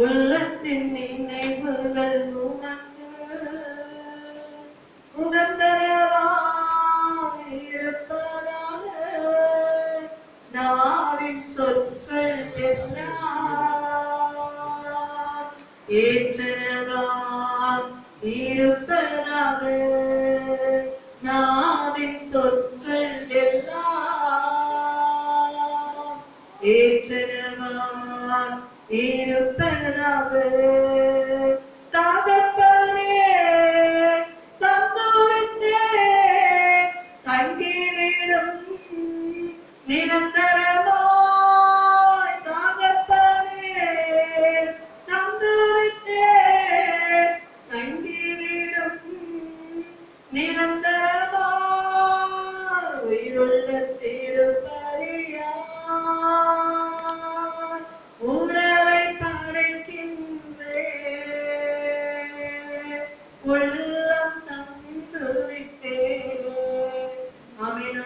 உள்ளத்தின் நினைவுகள் உமக்கு உகந்தனவாக இருப்பதாக நாவின் சொற்கள் எல்லாம் ஏற்றனவாக இருப்பதாக நாவின் சொற்கள் எல்லாம் ஏற்றனவாக இருப்பதாக தகப்பனே தந்துவிட்டே தங்கிவிடும் நிரந்தரமாய் தகப்பனே தந்துவிட்டே தங்கிவிடும் நிரந்தரமாய் உயிருள்ள திருப்பலியா உணவை படைக்கின்றேன் உள்ளம் தந்துவிட்டே. ஆமென்.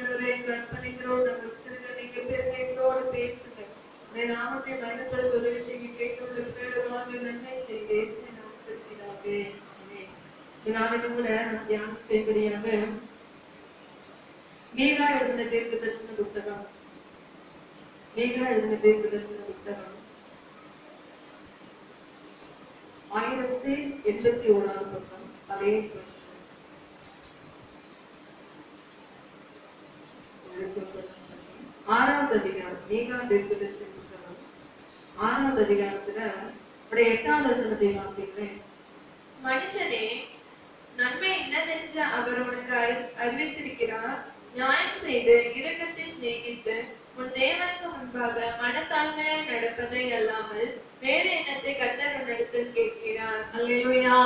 கற்பனைகளோடு நம்ம சிறுக நீங்க பெருமைகளோடு பேசுங்க. உடைய நாமத்தை பயன்படுத்த உதவி செய்ய கேட்க நன்மை செய்ய நாமத்திற்காகவே. இதனாலும் கூட நாம் தியானம் செய்யும்படியாக மீகா எழுதின தீர்க்க தரிசன புத்தகம் 1081 பக்கம் பழைய 6வது அதிகாரம் மீகா தீர்க்க தரிசன புத்தகம் 6வது அதிகாரத்துல 8வது வசனத்தை வாசிக்கிறேன். மனுஷனே, நன்மை இன்னதென்று அவர் உனக்கு அறிவித்திருக்கிறார். நியாயம் செய்து இரக்கத்தை சிநேகித்து உன் தேவனுக்கு முன்பாக மனத்தாழ்மையாய் நடப்பதை அல்லாமல் வேறு எண்ணத்தை கர்த்தர் உன்னிடத்தில் கேட்கிறார். அல்லேலூயா.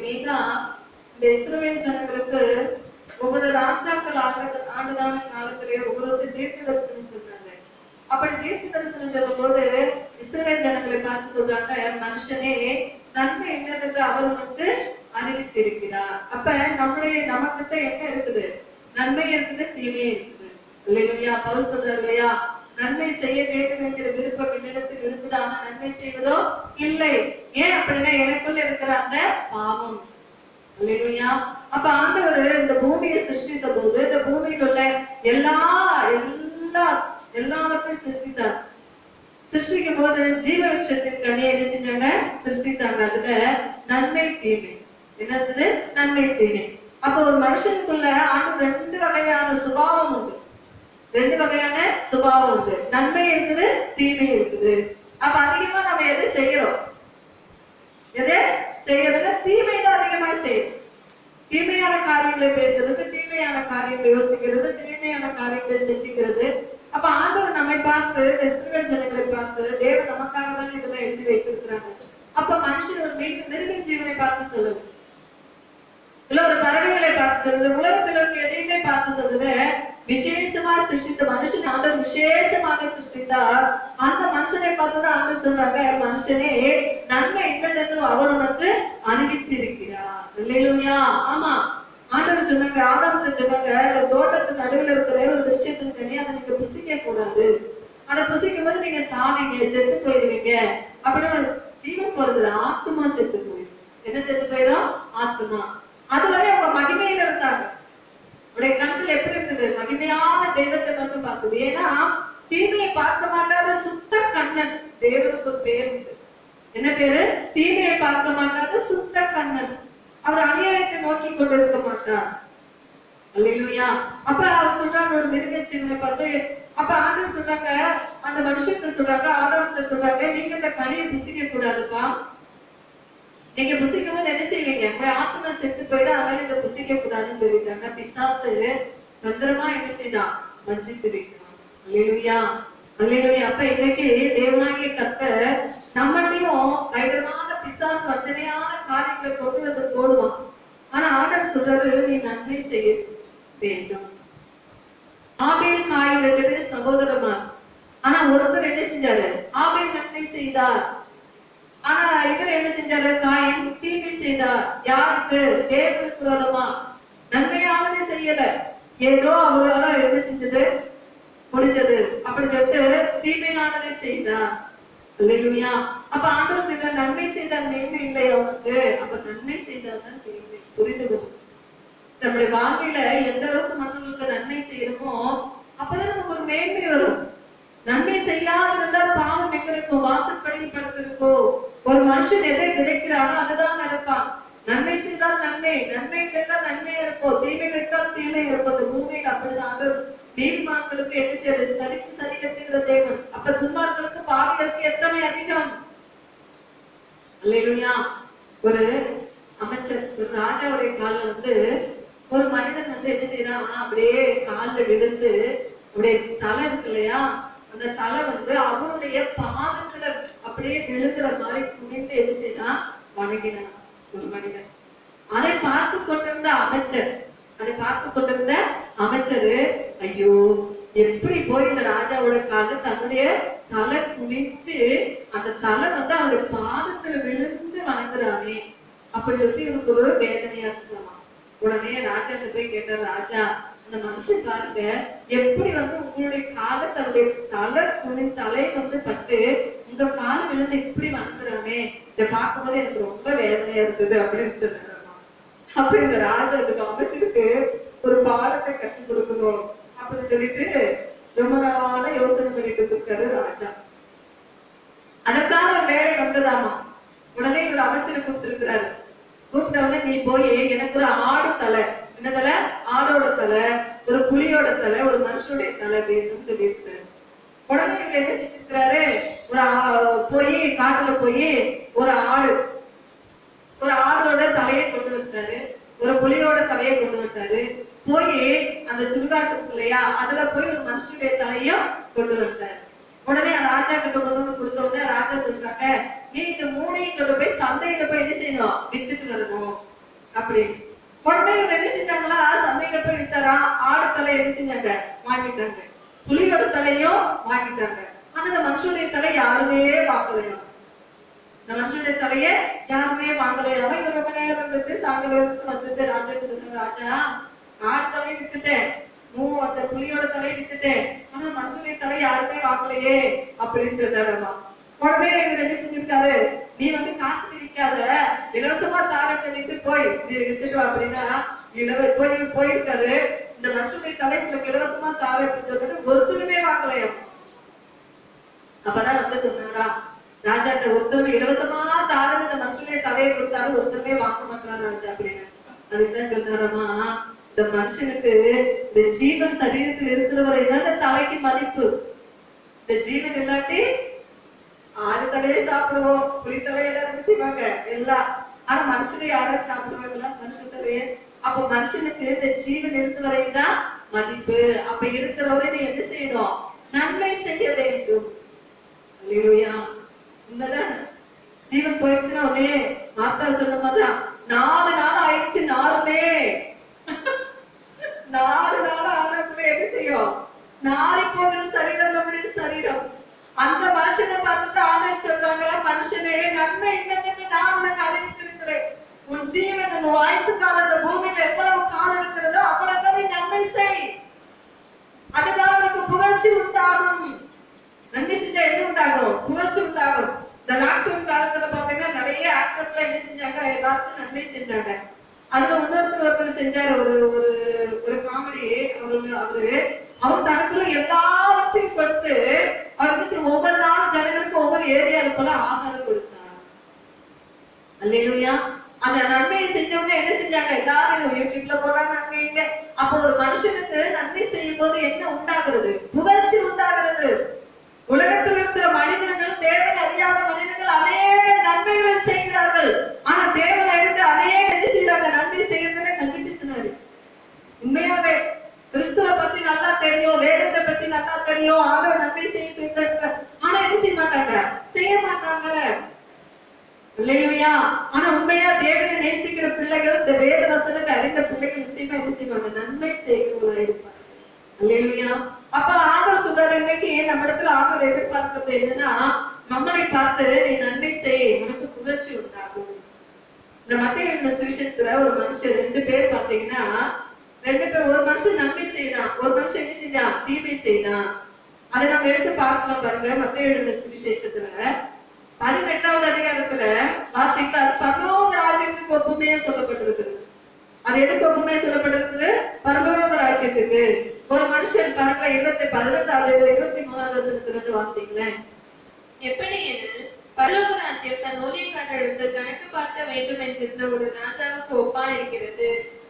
மீகா இந்த இஸ்ரவேல் ஜனங்களுக்கு ஒவ்வொரு ராஜாக்கள் ஆண்டுதான காலத்திலே ஒவ்வொரு தீர்க்க தரிசனம் சொல்றாங்க. அப்படி தீர்க்க தரிசனம் சொல்லும் போது இஸ்ரவேல் ஜனங்களை பார்த்து சொல்றாங்க, மனுஷனே நன்மை என்னதென்று அவர் உனக்கு அறிவித்திருக்கிறார். அப்ப நமக்கிட்ட என்ன இருக்குது? நன்மை இருக்குது, தீமை இருக்குது. இல்லையா? பவுல் சொல்றார் இல்லையா, நன்மை செய்ய வேண்டும் என்கிற விருப்பம் என்னிடத்தில் இருக்குது, ஆனா நன்மை செய்வதோ இல்லை. ஏன் அப்படின்னா எனக்குள்ள இருக்கிற அந்த பாவம். இல்லையா? அப்ப ஆண்டவர் இந்த பூமியை சிருஷ்டித்த போது இந்த பூமியில் உள்ள எல்லாவற்றையும் சிருஷ்டித்தார். சிருஷ்டிக்கும் போது ஜீவ விருட்சத்தின் கனியை என்ன செஞ்சாங்க? சிருஷ்டித்தாங்க. அதுல நன்மை தீமை என்னது? நன்மை தீமை. அப்ப ஒரு மனுஷனுக்குள்ள ஆண்டு 2 வகையான சுபாவம் உண்டு. 2 வகையான சுபாவம் உண்டு. நன்மை இருக்குது, தீமை இருக்குது. அப்ப அதிகமா நம்ம எதை செய்யறோம்? எதை செய்யறதுல தீமை தான் அதிகமா செய்யும். தீமையான காரியங்களை பேசுறது, தீமையான காரியங்களை யோசிக்கிறது, தீமையான காரியங்களை சிந்திக்கிறது. அப்ப ஆண்டவர் நம்மை பார்த்து, இஸ்ரவேல் ஜனங்களை பார்த்து, தேவன் நமக்காக தான் இதெல்லாம் எழுதி வைத்திருக்கிறாங்க. அப்ப மனுஷன் ஒரு மிருக ஜீவனை பார்த்து சொல்லுது, இல்ல ஒரு பறவைகளை பார்த்து சொல்லுது, உலகத்துல இருக்க எதையுமே பார்த்து சொல்லுது. விசேஷமா சிருஷ்டித்த மனுஷன் ஆண்டவர் விசேஷமாக சிருஷ்டித்தார். அந்த மனுஷனை பார்த்துதான் ஆண்டவர் சொல்றாங்க, மனுஷனே நன்மை என்னதென்று அவர் உனக்கு அறிவித்திருக்கிறார். அல்லேலூயா. ஆமா, ஆண்டவர் சொன்னாங்க, ஆதாம்கிட்ட சொன்னாங்க, தோட்டத்து நடுவில் இருக்கிற ஒரு விருட்சத்தின் கனி அதை நீங்க புசிக்க கூடாது. அதை புசிக்கும் போது நீங்க சாவீங்க, செத்து போயிருவீங்க. அப்படின்னு ஜீவன் போறதுல ஆத்மா செத்து போயிடும். என்ன செத்து போயிடும்? ஆத்மா. அதுவரை அவங்க மகிமையில இருந்தாங்க. உடைய கண்கள் எப்படி இருந்தது? மகிமையான தெய்வத்தை மட்டும் பார்க்குது. ஏன்னா தீமையை பார்க்க மாட்டாத சுத்த கண்ணன். தேவனுக்கு ஒரு பேர் உண்டு. என்ன பேரு? தீமையை பார்க்க மாட்டாத சுத்த கண்ணன். அவர் அநியாயத்தை நோக்கி கொண்டு இருக்க மாட்டார். அல்லேலூயா. அப்ப அவர் சொல்றாங்க, ஒரு மிருக ஜீவனை பார்த்து, அப்ப ஆண்டவர் சொல்றாங்க, அந்த மனுஷன்கிட்ட சொல்றாங்க, ஆதாம்கிட்ட சொல்றாங்க, நீங்க இந்த கனியை புசிக்க கூடாதுப்பா. நீங்க புசிக்கும் போது என்ன செய்வீங்க? உங்க ஆத்மா செத்து போயிடும், அதனால இதை புசிக்க கூடாதுன்னு சொல்லிட்டாங்க. பிசாசு தந்திரமா என்ன செய்தான்? வஞ்சித்து வைக்கிறான். அல்லேலூயா. அல்லேலூயா. அப்ப இன்னைக்கு தேவனாகிய கர்த்தர் நம்மளையும் பயங்கரமான பிசாசு வஞ்சனையான காரியங்களை கொண்டு வந்து போடுவான். ஆனா ஆண்டவர் சொல்றாரு, நீ நன்மை செய்ய வேண்டும். ஆபேல் காயின் 2 பேரும் சகோதரமா. ஆனா ஒருத்தர் என்ன செஞ்சாரு? ஆபேல் நன்மை செய்தார். ஆனா இவர் என்ன செஞ்சாரு? காயின் தீமை செய்தார். யாருக்கு? தேவனுக்கு விரோதமா. நன்மையானதை செய்யல, ஏதோ அவரால என்ன செஞ்சது? முடிஞ்சது. அப்படி சொல்லிட்டு தீமையானதை செய்தார். அல்லேலூயா. அப்ப ஆண்டவர் சொல்ற நன்மை செய்தால் மேன்மை இல்லையா உனக்கு? அப்ப நன்மை செய்தால்தான் மேன்மை. புரிந்து கொள்ளும். நம்முடைய வாழ்க்கையில எந்த அளவுக்கு மற்றவங்களுக்கு நன்மை செய்யறோமோ அப்பதான் நமக்கு ஒரு மேன்மை வரும். நன்மை செய்யாதிருந்தா பாவம் எங்க இருக்கும்? வாசற்படியில் படுத்திருக்கோ. ஒரு மனுஷன் எதை விதைக்கிறானோ அதுதான் நடப்பான். நன்மை செய்தால் நன்மை, நன்மை கேட்டால் நன்மை இருக்கும், தீமை வைத்தால் தீமை இருக்கும். அந்த பூமியில் அப்படிதான் நீதிமான்களுக்கு என்ன செய்யறது? சரிக்கு சரி கட்டுகிற தேவன். அப்ப துன்மார்களுக்கு பாவிகளுக்கு எத்தனை அதிகம்? அல்லேலூயா. ஒரு அமைச்சர், ஒரு ராஜாவுடைய காலில் வந்து ஒரு மனிதன் வந்து என்ன செய்யறான்? அப்படியே காலில் விழுந்து, அப்படியே தலை இருக்கு இல்லையா, அந்த தலை வந்து அவருடைய பாதத்துல அப்படியே விழுகிற மாதிரி குனிந்து என்ன செய்யறான்? வணங்கினான் ஒரு மனிதன். அதை பார்த்து கொண்டிருந்த அமைச்சரு ஐயோ, எப்படி போய் இந்த ராஜாவோட கால தன்னுடைய தலை குனிச்சு அந்த தலை வந்து அவருடைய பாதத்துல விழுந்து வணங்குறானே அப்படி வந்து இவருக்கு ஒரு வேதனையா இருக்கலாம். உடனே ராஜா போய் கேட்டார், ராஜா அந்த மனுஷன் பாருங்க எப்படி வந்து உங்களுடைய காலை தன்னுடைய தலை வந்து பட்டு உங்க காலை விழுந்து இப்படி வணங்குறானே, இதை பார்க்கும்போது எனக்கு ரொம்ப வேதனையா இருந்தது அப்படின்னு சொன்னாராமா. அப்ப இந்த ராஜா அதுக்கு அமைச்சருக்கு ஒரு பாடத்தை கற்றுக் கொடுக்கணும் அப்படின்னு சொல்லிட்டு ரொம்ப நாள யோசனை பண்ணிட்டு இருக்காரு ராஜா. அதற்கான ஒரு வேலை வந்ததாமா. உடனே இவர் அமைச்சரை கூப்பிட்டு இருக்கிறாரு. கூப்பிட்ட உடனே நீ போய் எனக்கு ஒரு ஆடு தலை, என்ன தலை? ஆடோட தலை, ஒரு புலியோட தலை, ஒரு மனுஷனுடைய தலை வேணும்னு சொல்லி இருக்கிறாரு. உடனே இவர் என்ன செஞ்சிருக்கிறாரு? போய் காட்டுல போய் ஒரு ஆடோட தலையை கொண்டு வந்தாரு, ஒரு புலியோட தலையை கொண்டு வந்தாரு. போய் அந்த சுடுகாட்டுக்கு இல்லையா, அதுல போய் ஒரு மனுஷனுடைய தலையும் கொண்டு வந்தாரு. உடனே ராஜா கிட்ட கொண்டு வந்து கொடுத்த உடனே ராஜா சொல்றாங்க, நீ இந்த மூணையும் கொண்டு போய் சந்தையில போய் என்ன செய்யணும்? வித்துட்டு வரணும் அப்படின்னு. உடனே இவங்க என்ன செஞ்சாங்களா? சந்தையில போய் வித்தாரா. ஆடு தலை என்ன செஞ்சாங்க? வாங்கிட்டாங்க. புலியோட தலையும் வாங்கிட்டாங்க. ஆனா இந்த மனுஷனுடைய தலை யாருமே வாங்கலையா. இந்த மனுஷனுடைய தலைய யாருமே வாங்கலையாம. இவர் ரொம்ப நேரம் இருந்தது, சாயங்காலத்துக்கு வந்துட்டு ராஜாக்கு சொன்னாங்க, ராஜா ஆடு தலையை வித்துட்டேன், அந்த புலியோட தலையை வித்துட்டேன், ஆனா மனுஷனுடைய தலை யாருமே வாங்கலையே அப்படின்னு சொன்னாரம்மா. உடனே இவர் என்ன செஞ்சிருக்காரு? நீ வந்து காசு விற்காத, இலவசமா தாரன்னு சொல்லிட்டு போய் நீ வித்துட்டு அப்படின்னா போயிருக்காரு. இந்த மனுஷனுடைய தலை உங்களுக்கு இலவசமா தார அப்படின்னு சொல்லிட்டு ஒருத்தருமே வாங்கலையாம். அப்பதான் வந்து சொன்னாரா ராஜாட்ட, ஒருத்தருமே இலவசமா தாரன்னு இந்த மனுஷனுடைய தலையை கொடுத்தாரு, ஒருத்தருமே வாங்க மாட்டாரு ராஜா அப்படின்னு. அதுக்குதான் சொன்னாரம்மா, இந்த மனுஷனுக்கு இந்த ஜீவன் சரீரத்தில் இருக்கிறவரை தான் இந்த தலைக்கு மதிப்பு. இந்த ஜீவன் இல்லாட்டி ஆடு தலையே சாப்பிடுவோம், புலி தலையை எல்லாரும் செய்வாங்க எல்லாம். ஆனா மனுஷனை யாராவது சாப்பிடுவாங்களா? மனுஷன் தலையே. அப்ப மனுஷனுக்கு இந்த ஜீவன் இருக்கிறவரை தான் மதிப்பு. அப்ப இருக்கிறவரை நீ என்ன செய்யணும்? நன்மை செய்ய வேண்டும். அல்லேலூயா. உண்மைதான். ஜீவன் போயிடுச்சுன்னா உடனே மாத்தா சொன்ன மாதிரி 4 நாள் ஆயிடுச்சு, 4 நாள் ஆனப்பவே என்ன செய்யும்? நாளை போகிற சரீரம் நம்முடைய சரீரம். அந்த மனுஷனை பார்த்துட்டு ஆண்டவர் சொல்றாங்க, மனுஷனே நன்மை என்னதுன்னு நான் உனக்கு அறிவித்திருக்கிறேன். உன் ஜீவன் உன் ஆயுசு காலம் இந்த பூமியில எவ்வளவு காலம் இருக்கிறதோ அவ்வளவுதான் நீ நன்மை செய். அதுதான் உனக்கு புகழ்ச்சி உண்டாகும். நன்மை செஞ்சா என்ன உண்டாகும்? புகழ்ச்சி உண்டாகும். இந்த லாக்டவுன் காலத்துல பாத்தீங்கன்னா நிறைய ஆக்டர்ல என்ன செஞ்சாங்க? எல்லாருக்கும் நன்மை செஞ்சாங்க. அதுல ஒருத்தர் செஞ்சாரு ஒரு காமெடி. அவர் தனக்குள்ள எல்லாவற்றையும் கொடுத்து அவருக்கு ஒவ்வொரு நாள் ஜனங்களுக்கு ஒவ்வொரு ஏரியால போல ஆகாரம் கொடுத்தார். அல்லேலூயா. அந்த நன்மையை செஞ்சவங்க என்ன செஞ்சாங்க? எல்லாரும் யூடியூப்ல போறாங்க அங்க இங்க. அப்போ ஒரு மனுஷனுக்கு நன்மை செய்யும் போது என்ன உண்டாகிறது? புகழ்ச்சி உண்டாகிறது. உலகத்தில் இருக்கிற மனிதர்கள், தேவனை அறியாத மனிதர்கள் அநேக நன்மைகளை செய்கிறார்கள். ஆனா தேவனை அறிந்து அநேக என்ன செய்யறாங்க? நன்மை செய்யறதுல கஞ்சி பேசினாரு. உண்மையாவே கிறிஸ்துவ பத்தி நல்லா தெரியும், வேதத்தை பத்தி நல்லா தெரியும், ஆண்டவர் நன்மை செய்ய சொல்றாங்க. ஆனா என்ன செய்ய மாட்டாங்க? செய்ய மாட்டாங்க. அல்லேலூயா. ஆனா உண்மையா தேவனை நேசிக்கிற பிள்ளைகள், இந்த வேத வசனத்தை அறிந்த பிள்ளைகள் நிச்சயமா என்ன செய்வாங்க? நன்மை செய்கிறவங்களா இருப்பாங்க. அல்லேலூயா. அப்ப ஆண்டவர் சொல்றாரு, இன்னைக்கு நம்ம இடத்துல ஆண்டவர் எதிர்பார்க்கிறது என்னன்னா, நம்மளை பார்த்து நீ நன்மை செய், உனக்கு புகழ்ச்சி உண்டாகும். இந்த மத்தேயு சுவிசேஷத்துல ஒரு மனுஷன் 2 பேர் பாத்தீங்கன்னா, 2 பேர், ஒரு மனுஷன் நன்மை செய்தான், ஒரு மனுஷன் என்ன செஞ்சான்? தீமை செய்தான். அதை நம்ம எடுத்து பார்க்கலாம் பாருங்க. மத்தேயு சுவிசேஷத்துல 18வது அதிகாரத்துல விஷயம் சொல்லப்பட்டிருக்குது. அது எதுக்கு ஒப்புமையா சொல்லப்பட்டிருக்குது? பரலோக ராஜ்யத்துக்கு. ஒரு மனுஷன் பாருங்களா, 23வது வசனத்துல இருந்து வாசிங்களேன். எப்படியெனில் பரலோக ராஜ்யம் தன் ஊழியக்காரர்களுக்கு கணக்கு பார்க்க வேண்டும் என்றிருந்த ஒரு ராஜாவுக்கு ஒப்பா இருக்கிறது.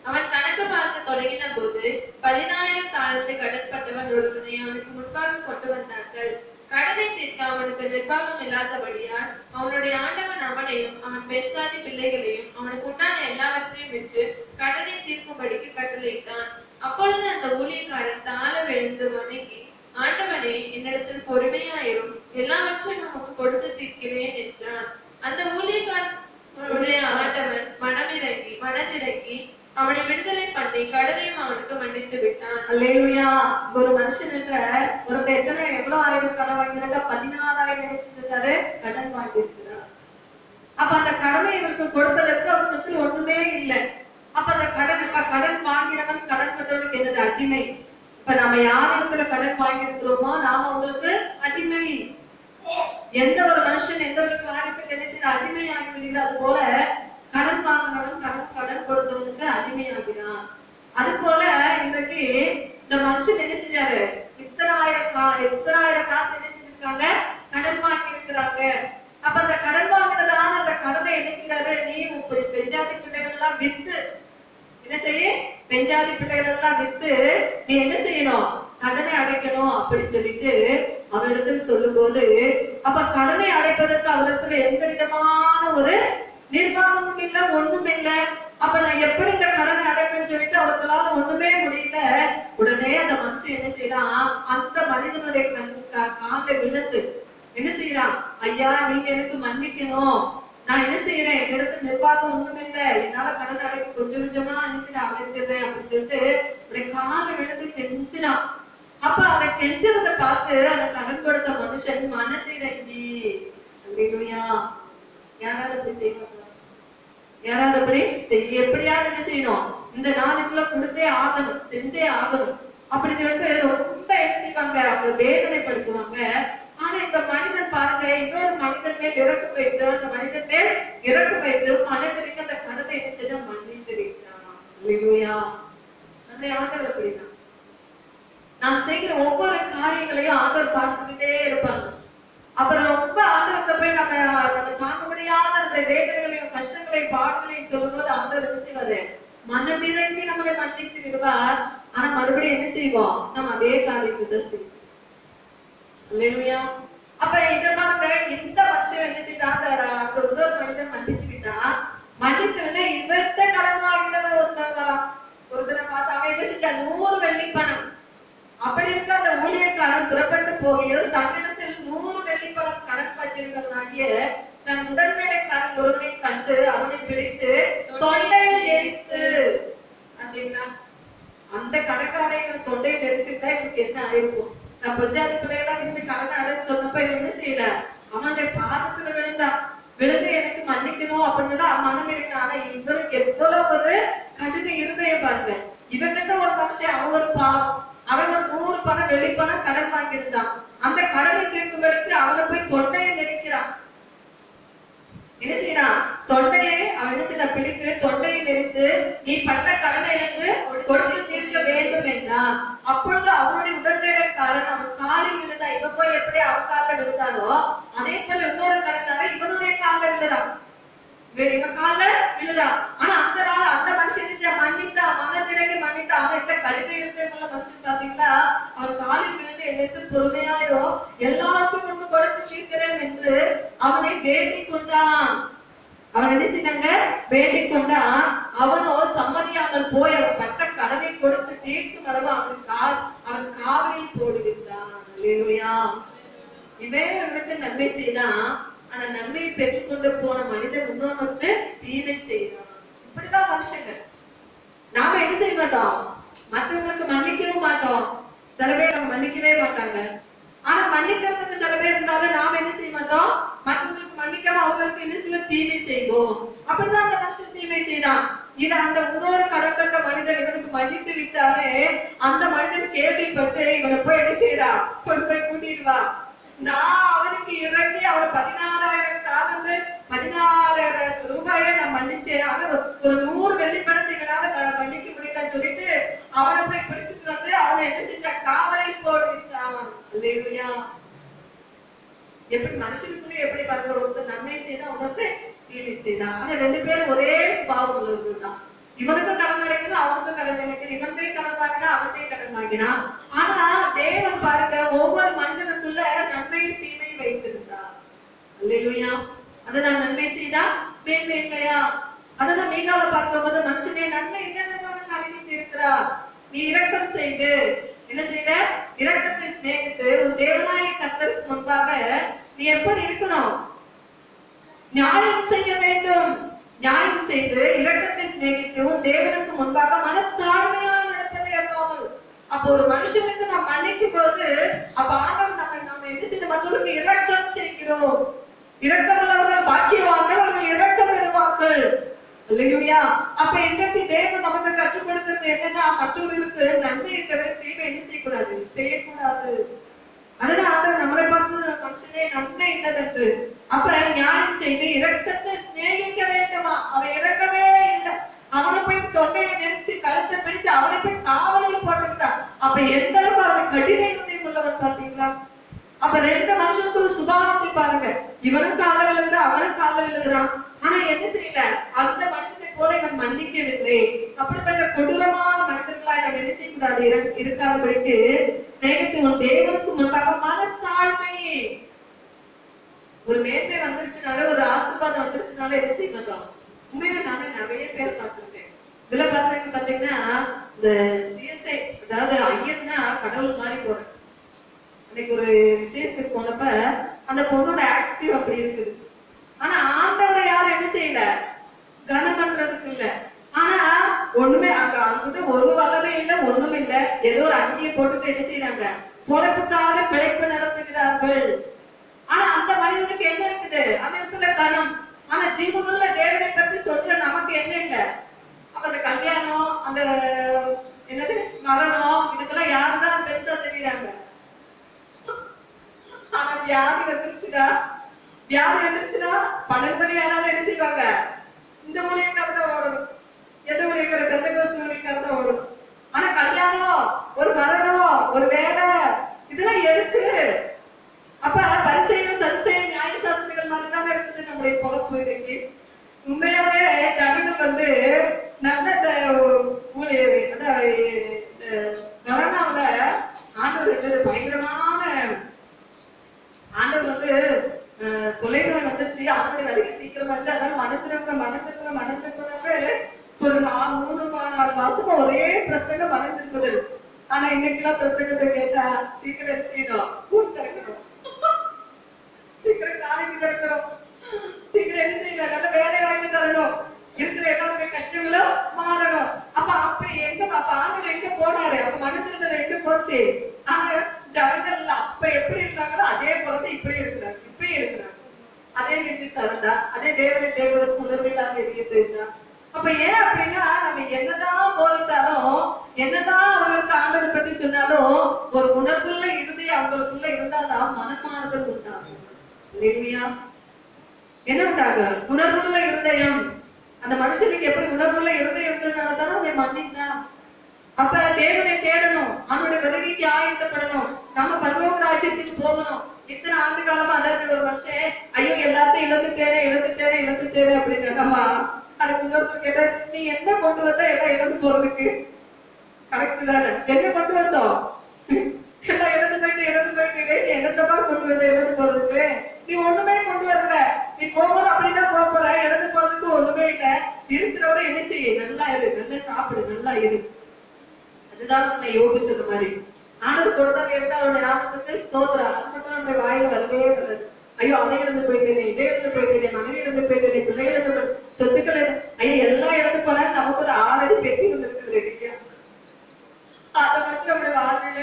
அவன் கணக்கு பார்க்க தொடங்கின போது 10,000 தாலந்து கடன்பட்டவன் ஒருவனை அவனுக்கு முன்பாக கொண்டு வந்தார்கள். கடனை தீர்க்க அவனுக்கு நிர்வாகம் இல்லாதபடியால் அவனுடைய ஆண்டவன் அவனையும் அவன் பெண்சாதி பிள்ளைகளையும் அவனுக்கு உண்டான எல்லாவற்றையும் விற்று கடனை தீர்க்கும்படிக்கு கட்டளையிட்டான். அப்பொழுது அந்த ஊழியக்காரன் தாழ விழுந்து வணங்கி, ஆண்டவனே, என்னிடத்தில் பொறுமையாயிரும், எல்லாவற்றையும் உனக்கு கொடுத்து தீர்க்கிறேன் என்றான். அந்த ஊழியக்காரனுடைய ஆண்டவன் மனதிறங்கி அவனை விடுதலை பண்ணி கடனையும் அவனுக்கு மன்னித்து விட்டான். அல்லேலூயா. ஒரு மனுஷன்கிட்ட ஒருத்தர் எவ்வளவு ஆயிரம் கடன் வாங்கினாங்க? 14,000 கடன் வாங்கியிருக்கிறார். அப்ப அந்த கடனை இவருக்கு கொடுப்பதற்கு அவருக்கு ஒண்ணுமே இல்லை. அப்ப அந்த கடன் வாங்கினவன் கடன் கட்டவனுக்கு என்னது? அடிமை. இப்ப நம்ம யார் இடத்துல கடன் வாங்கியிருக்கிறோமோ நாம அவங்களுக்கு அடிமை. எந்த ஒரு மனுஷன் எந்த ஒரு காரியத்துக்கு என்ன செய்ய அடிமை ஆகி விடுகிறார், அது போல கடன் வாங்கினவன் கடன் கொடுத்தவனுக்கு அடிமையாகிறான். அது போல இன்றைக்கு இந்த மனுஷன் என்ன செஞ்சாரு? இத்தனாயிரம் காசு என்ன செஞ்சிருக்காங்க? கடன் வாங்கி இருக்கிறாங்க. அப்ப அந்த கடன் வாங்கினதான அந்த கடனை என்ன செய்யறாரு? நீ பெஞ்சாதி பிள்ளைகள் எல்லாம் வித்து என்ன செய்ய? பெஞ்சாதி பிள்ளைகள் எல்லாம் வித்து நீ என்ன செய்யணும்? கடனை அடைக்கணும் அப்படின்னு சொல்லிட்டு அவரிடத்தில் சொல்லும் போது, அப்ப கடனை அடைப்பதற்கு அவரிடத்துல எந்த விதமான ஒரு நிர்வாகமும் இல்ல, ஒண்ணும் இல்ல. அப்ப நான் எப்படி இந்த கடனை அடைப்பேன்னு சொல்லிட்டு அவர்களால ஒண்ணுமே முடியல. உடனே அந்த மனுஷன் என்ன செய்யறான்? அந்த மனிதனுடைய காலில் விழுந்து என்ன செய்யறான்? ஐயா, நீங்க எனக்கு மன்னிக்கணும், நான் என்ன செய்யறேன், எனக்கு நிர்வாகம் ஒண்ணும் இல்ல, என்னால கடன் அடைக்க கொஞ்சம் கொஞ்சமா என்ன செய்ய அடைக்கிறேன் அப்படின்னு சொல்லிட்டு காலை விழுந்து கெஞ்சினான். அப்ப அதை கெஞ்சறதை பார்த்து அந்த கடன் கொடுத்த மனுஷன் மனதிறங்கி, அல்லேலூயா, யாராவது அப்படி செய்வாங்க? யாராவது அப்படி எப்படியாவது என்ன செய்யணும்? இந்த நாளுக்குள்ள கொடுத்தே ஆகணும், செஞ்சே ஆகணும் அப்படி சொல்லிட்டு ரொம்ப என்ன செய்வாங்க? அவங்க வேதனைப்படுத்துவாங்க. ஆனா இந்த மனிதன் பாருங்க, இன்னொரு மனிதன் மேல் இறக்கம் வைத்து அந்த மனிதன் மேல் இறக்கம் வைத்து மனதிற்கு அந்த கடனை என்ன செய்ய மன்னித்து விட்டான். அல்லேலூயா. நம்முடைய ஆண்டவர் அப்படிதான். நாம் செய்கிற ஒவ்வொரு காரியங்களையும் ஆண்டவர் பார்த்துக்கிட்டே இருப்பாங்க. அப்புறம் ரொம்ப ஆண்டவர்கிட்ட போய் நம்ம தாங்க முடியாத நம்முடைய வேதனைகளையும் கஷ்டங்களையும் பாடுகளையும் சொல்லும் போது ஆண்டவர் என்ன செய்வாரு? மனமிறங்கி நம்மளை மன்னித்து விடுவார். ஆனா மறுபடியும் என்ன செய்வோம்? நம்ம அதே காரியத்தை தான் செய்வோம். அல்லேலூயா. அப்ப இத பாருங்க, இந்த மனுஷன் என்ன செய்தாங்க? அந்த இன்னொரு மனிதன் மன்னித்து விட்டா, மன்னித்து இவர்கிட்ட கடன் வாங்கினவன் ஒருத்தரை பார்த்து அவன் என்ன செஞ்சா? 100 வெள்ளி பணம். அப்படி இருக்க அந்த ஊழியக்காரன் புறப்பட்டு போகையில் தன்னிடத்தில் 100 வெள்ளி பணம் கடன் பட்டிருந்தவனாகிய தன் உடன்வேலைக்காரன் ஒருவனை கண்டு அவனை பிடித்து தொண்டையில் எரித்து, அந்த கடற்காரைகள் தொண்டையில் எரிச்சுட்டா இவனுக்கு என்ன ஆயிருக்கும்? நான் பொஞ்சாதி பிள்ளைகளா இருந்து கடன் அடைன்னு சொன்னப்ப என்ன செய்யல? அவனுடைய பாதத்துல விழுந்து எனக்கு மன்னிக்கணும் அப்படின்னு மனம் இருக்கு. ஆனா இவருக்கு எவ்வளவு ஒரு கடின இருதயம் பாருங்க. இவங்கிட்ட ஒரு மனுஷன் அவன் ஒரு பாவம், அவன் ஒரு 100 பணம் வெள்ளி பணம் கடன் வாங்கியிருந்தான். அந்த கடனை தீர்க்கும்படிக்கு அவனை போய் தொண்டையை நெரிக்கிறான். என்ன செய்யறான்? தொண்டையை அவன் என்ன செய்யறான்? பிடித்து தொண்டையை நெரித்து, நீ பட்ட கடனை எனக்கு கொடுத்து தீர்க்க வேண்டும் என்றான். அப்பொழுது அவனுடைய உடன்வேலைக்காரன் அவன் காலில் விழுந்தான். இவன் போய் எப்படி அவன் காலில் விழுந்தானோ அதே போல இன்னொரு கடன்காரன் இவனுடைய காலில் விழுறான். இவன் காலில் விழுறான். ஆனா அந்த மனுஷன் மன்னித்தா, மனதிறங்கி மன்னித்தா. அவன் இந்த கடித இருந்தவங்கள மனுஷன் பாத்தீங்களா? அவன் காலில் விழுந்து என்னத்து பொறுமையாயிரோ, எல்லாத்தையும் வந்து கொடுத்து தீர்க்கிறேன் என்று அவனை வேண்டிக் கொண்டான். அவன் என்ன செய்தாங்க? வேண்டிக் கொண்டான். அவனோ சம்மதியாமல் போய் அவன் பட்ட கடனை கொடுத்து தீர்க்கும் அளவு அவன் காவலில் போடுகின்றான். அல்லேலூயா. இவன் அவனுக்கு நன்மை செய்தான். ஆனா நன்மையை பெற்றுக்கொண்டு போன மனிதன் இன்னொன்று தீமை செய்தான். இப்படிதான் மனுஷங்க. நாம என்ன செய்ய மாட்டோம்? மற்றவங்களுக்கு மன்னிக்கவும் மாட்டோம். சில பேர் அவங்க மன்னிக்கவே மாட்டாங்க. ஆனா மன்னிக்கிறதுக்கு சில பேர் இருந்தாலும் நாம என்ன செய்ய மாட்டோம்? மற்றவங்களுக்கு மன்னிக்காம அவங்களுக்கு என்ன செய்ய? தீமை செய்வோம். அப்படிதான் அந்த மனுஷன் தீமை செய்தான். இது அந்த இன்னொரு கடன்பட்ட மனிதன் இவனுக்கு மன்னித்து விட்டாலே அந்த மனிதன் கேள்விப்பட்டு இவனை போய் என்ன செய்யறா? கொண்டு போய் கூட்டிடுவா. நான் அவனுக்கு இறங்கி அவனை 16,000 தாளந்து 16,000 ரூபாயை நான் மன்னிச்சேன். அவன் ஒரு எப்படி மனுஷனுக்குள்ளே எப்படி பாருங்க, ஒருத்தர் நன்மை செய்தா ஒருத்தர் தீமை செய்தா. ஆனா 2 பேரும் ஒரே சுபாவம் உள்ளவர்கள்தான். இவனுக்கும் கடன் கிடைக்குது, அவனுக்கும் கடன் கிடைக்குது. இவன்கிட்டே கடன் வாங்கினா அவன்கிட்டே கடன் வாங்கினான். ஆனா தேவன் பாருங்க ஒவ்வொரு மனிதனுக்குள்ள நன்மையும் தீமையும் வைத்திருந்தார். அல்லேலூயா. அதுதான் நன்மை செய்தா மேன்மை இல்லையா? அதுதான் மீகாவை பார்க்கும்போது மனுஷனே நன்மை என்னென்ன உனக்கு அறிவித்து இருக்கிறார். நீ இரக்கம் செய்து என்ன செய்த? இரக்கத்தை சிநேகித்து உன் தேவனாய கர்த்தருக்கு முன்பாக நீ எப்படி இருக்கணும்? நியாயம் செய்ய வேண்டும். நியாயம் செய்து இரக்கத்தை சிநேகித்து உன் தேவனுக்கு முன்பாக மனத்தாழ்மையா நடப்பதை அல்லாமல். அப்போ ஒரு மனுஷனுக்கு நாம் மன்னிக்கும் போது அப்ப ஆண்டவர் நம்ம என்ன செய்ய மற்றவர்களுக்கு இரக்கம் செய்கிறோம். இரக்கமுள்ளவர்கள் பாக்கியவான்கள், அவர்கள் இரக்கம் பெறுவார்கள். அல்லேலூயா. அப்ப இன்றைக்கு தேவன் நமக்கு கற்றுக் கொடுக்கிறது என்னன்னா, மற்றவர்களுக்கு நன்மை தவிர தீமை என்ன செய்யக்கூடாது, செய்யக்கூடாது. அதனால நம்மளை பார்த்து மனுஷனே நன்மை இல்லதென்று. அப்ப நியாயம் செய்து இரக்கத்தை சிநேகிக்க வேண்டுமா? அவன் இறக்கவே இல்லை. அவனை போய் தொண்டையை நெரிச்சு கழுத்தை பிடிச்சு அவனை போய் காவலில் போட்டுட்டான். அப்ப எந்த அளவுக்கு அவன் கடின இருதயம் உள்ளவன் பாத்தீங்களா? அப்ப 2 மனுஷனுக்கு சுபாவத்தை பாருங்க. இவனும் கால விழுகிறான், அவனும் கால விழுகிறான். ஆனா என்ன செய்யல? அந்த மனிதனை போல இவன் மன்னிக்கவில்லை. அப்படிப்பட்ட கொடூரமான மனிதர்களாய் நம்ம என்ன செய்யக்கூடாது, இருக்காதபடிக்கு சிநேகித்து உன் தேவனுக்கு முன்பாக மனத்தாழ்மை. ஒரு மேன்மை வந்துருச்சுனால, ஒரு ஆசீர்வாதம் வந்துருச்சுனால என்ன செய்ய மாட்டோம்? உண்மையில நானே நிறைய பேர் பார்த்திருக்கேன். இதுல பாத்தீங்கன்னா இந்த சிஎஸ்ஐ, அதாவது ஐயர்னா கடவுள் மாதிரி போறேன். அன்னைக்கு ஒரு விசேஷத்துக்கு போனப்ப அந்த பொண்ணோட ஆக்டிவ் அப்படி இருக்குது. ஆனா ஆண்டவரை யாரும் என்ன செய்யல, கனம் பண்றதுக்கு இல்ல. ஆனா ஒண்ணுமே அங்கிட்ட ஒரு வல்லமே இல்ல, ஒண்ணும் இல்ல. ஏதோ ஒரு அங்கியை போட்டுட்டு என்ன செய்யறாங்க, பொழைப்புக்காக பிழைப்பு நடத்துகிறார்கள். ஆனா அந்த மனிதனுக்கு என்ன இருக்குது? அந்த இடத்துல கனம். ஆனா ஜீவனுள்ள தேவனை பற்றி சொல்ற நமக்கு என்ன இல்ல. அப்ப அந்த கல்யாணம், அந்த என்னது மரணம், இதுக்கெல்லாம் யாருதான் பெருசா தெரியுறாங்க. ஆனா வியாதி வந்துருச்சுன்னா 12 மணி ஆனாலும் என்ன செய்வாங்க? இந்த மூலியக்காரர் தான் ஓடணும். எந்த மூலியக்கார? பெந்தகோஸ்து மூலியக்காரர் தான் ஓடணும். ஆனா கல்யாணம், ஒரு மரணம், ஒரு வேலை, இதெல்லாம் எதுக்கு? அப்ப பரிசேயர் சதுசேயர் நியாய சாஸ்திரிகள் மாதிரி தானே இருக்குது நம்முடைய பொழப்பு இன்னைக்கு. உண்மையாவே ஜனங்கள் நல்ல ஊழியர், அதாவது கொரோனாவுல ஆண்டவர் பயங்கரமான ஆண்டவர் கொலைநோய் வந்துருச்சு. அவனுடைய வேலைக்கு சீக்கிரமா இருந்துச்சு. அதனால மனத்திருப்பதாக ஒரு 3-4 மாசமா ஒரே பிரசங்க மனத்திருப்பது. ஆனா இன்னைக்கெல்லாம் பிரசங்கத்தை கேட்டா சீக்கிரம் செய்யணும், ஸ்கூல் திறக்கணும், சீக்கிரம் காலேஜ் திறக்கணும், சீக்கிரம் என்ன செய்யணும், நல்ல வேலை வாங்கி தரணும், இருக்கிற எல்லாருடைய கஷ்டங்களும் மாறணும். அப்ப ஆண்டவர் எங்க போனாரு? அப்ப மனத்திருப்பது எங்க போச்சு? ஆனா ஜனங்கள் அப்ப எப்படி இருந்தாங்களோ அதே போலதான் இப்படி இருக்கிறாங்க, இப்பயும் இருக்கிறாங்க. அதே நிர்விசாரம்தான், அதே தேவனுக்கு உணர்வில்லாத இருந்தா. அப்ப ஏன் அப்படின்னா, நம்ம என்னதான் போதித்தாலும், என்னதான் அவர்களுக்கு ஆண்டவர் பத்தி சொன்னாலும், ஒரு உணர்வுள்ள இருதயம் அவங்களுக்குள்ள இருந்தாதான் மனமாறுதல் உண்டாகும். இல்லையா? என்ன உண்டாகும்? உணர்வுள்ள இருதயம். அந்த மனுஷனுக்கு எப்படி உணர்வுள்ள இருதயம் இருந்ததுனாலதான் அவனை மன்னித்தான். அப்ப தேவனை தேடணும், அவனுடைய வருகைக்கு ஆயத்தப்படணும், நம்ம பரலோக ராஜ்யத்துக்கு போகணும். இத்தனை ஆண்டு காலமா அதாவது ஒரு மனுஷன் ஐயோ எல்லாத்தையும் இழந்துட்டேனே அப்படின்னா அதுக்கு இன்னொருத்தர் கேட்ட, நீ என்ன கொண்டு வந்தா எல்லாம் இழந்து போறதுக்கு? கரெக்ட் தானே? என்ன கொண்டு வந்தோம்? எல்லாம் இழந்து போயிட்டு என்னத்தமா கொண்டு வந்த இழந்து போறதுக்கு? நீ ஒண்ணுமே கொண்டு வரல. நீ போகும்போது அப்படிதான் போற, இழந்து போறதுக்கு ஒண்ணுமே இல்லை. இருக்கிறவரை என்ன செய்ய? நல்லா இரு, நல்லா சாப்பிடு, நல்லா இரு. அதுதான் நான் யோகிச்சது மாதிரி. ஆண்டவர் கொடுத்தாங்க எடுத்து அவருடைய நாமத்துக்கு ஸ்தோத்திரம். அது மட்டும் நம்முடைய வாயில வரவே வராது. ஐயோ அதை இழந்து போயிட்டேனே, இதை இழந்து போயிட்டேனே, மனைவி இழந்து போயிட்டேனே, பிள்ளைகள் இழந்து, சொத்துக்கள், ஐயோ எல்லாம் இழந்து போனா நமக்கு ஒரு 6 அடி பெட்டி வந்துருக்குது இல்லையா? அதை மட்டும் நம்முடைய வாழ்க்கையில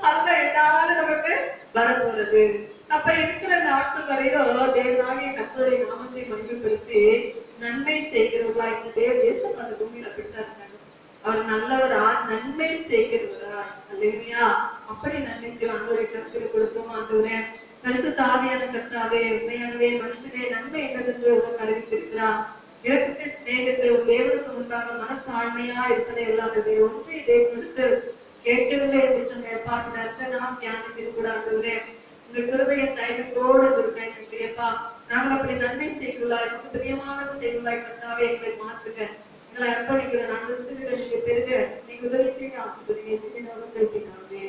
அதுதான் என்னாலும் நமக்கு வரப்போறது. அப்ப இருக்கிற நாட்கள் வரையிலும் தேவனாகிய கர்த்தருடைய நாமத்தை மகிமைப்படுத்தி நன்மை செய்கிறவர்களா இந்த தேவதேசம் அந்த பூமியில அப்படித்தான் இருந்தாங்க. அவர் நல்லவரா, நன்மை செய்கிறவரா. அல்லேலூயா. அப்படி நன்மை செய்வோம். அவங்களுடைய கருத்துல கொடுப்போம். ஆண்டவரே, பரிசுத்த ஆவியான கர்த்தாவே, உண்மையாகவே மனுஷனே நன்மை என்னதென்று உனக்கு அறிவித்திருக்கிறார். இறக்கத்தை சிநேகத்தை உன் தேவனுக்கு முன்பாக மனத்தாழ்மையா இருப்பதை எல்லாம் ஒன்றை தேவனுக்கு கேட்கவில்லை என்று சொன்ன பாட்டு நாம் தியானத்தில் கூட ஆண்டவரே உங்க கிருபையின் தயவோடு இருக்க நன்றியப்பா. நாங்கள் அப்படி நன்மை செய்யுள்ளாய், நமக்கு பிரியமானது செய்யுள்ளாய் கர்த்தாவே, எங்களை மாற்றுங்க, எங்களை அர்ப்பணிக்கிற நாங்கள் சிறுக நீங்க பெருக நீங்க உதவி செய்ய ஆசீர்வதிங்க. இயேசுவின் நாமத்தில் பிதாவே.